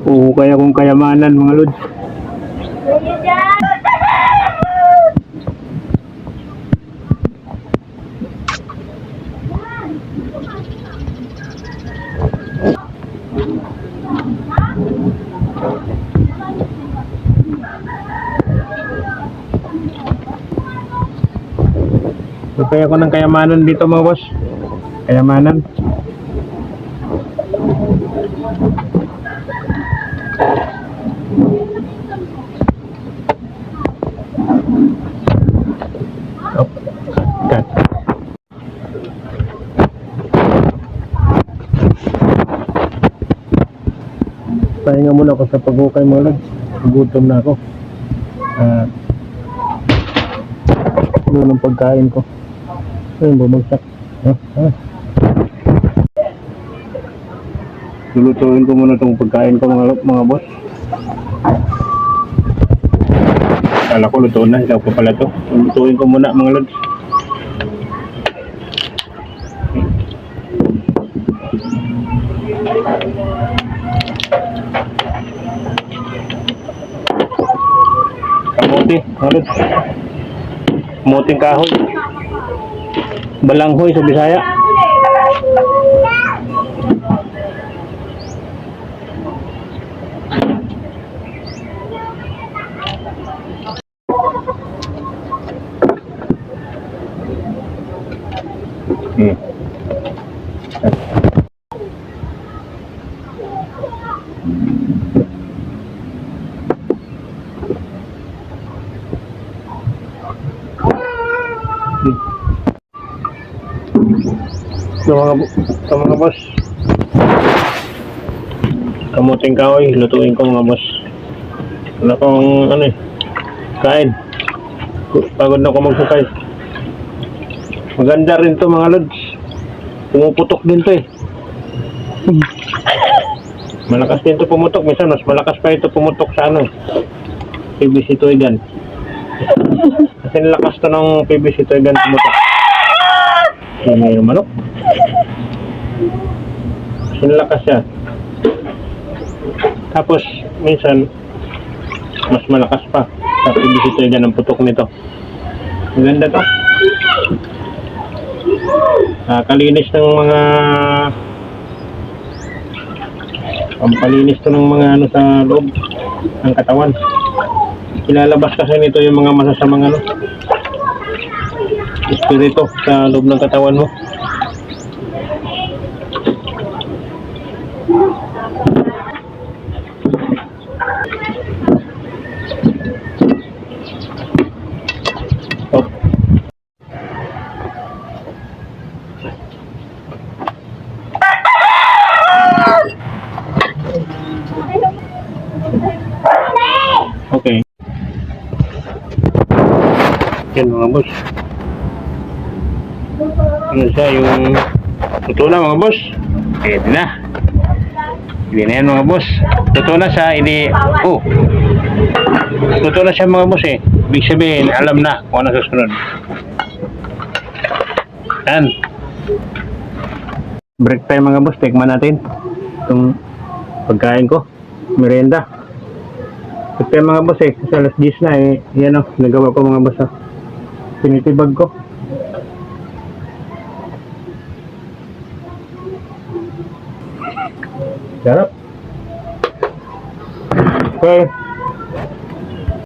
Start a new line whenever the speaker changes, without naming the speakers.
Oo, kaya kung kayamanan mga lods. Kaya ko ng kayamanan dito mga boss. Kayamanan. Oh, cut. Pahinga muna ako sa pag-ukay mga lods. Gutom na ako. Ano ng pagkain ko. Ayun, bumagsak. Lulutuin ko muna itong pagkain ko mga boss. Kala ko luto na, ilaw ko pala ito. Lulutuin ko muna mga lods. Kamuti, mga lods. Kamuting kahoy. Balanghoy sa Bisaya. Ito mga boss, kamuting kahoy, lutuin ko mga boss. Wala kong kain. Pagod na ako magsukay. Maganda rin to mga lods. Pumuputok din to eh. Malakas din to pumutok. Minsan mas malakas pa ito pumutok sa PVC Toygan. Kasi lakas to ng PVC Toygan pumutok. May manok. Sinlakas siya. Tapos minsan mas malakas pa sa PVC Toygan ang putok nito. Maganda to. Kalinis ng mga pampalinis to ng mga sa loob ng katawan. Ilalabas kasi nito yung mga masasamang espiritu sa loob ng katawan mo. Okay. Yan mga boss. Ano siya yung totoo na mga boss. Pwede na. Hindi na yan mga boss. Totoo na siya. Hindi. Oh. Totoo na siya mga boss eh. Ibig sabihin, alam na kung ano susunod. Yan. Break time mga boss. Tikman natin itong pagkain ko. Merienda. Break time mga boss eh. Kasi alas 10 na eh. Yan nagawa ko mga boss pinitibag ko. Sarap. Okay.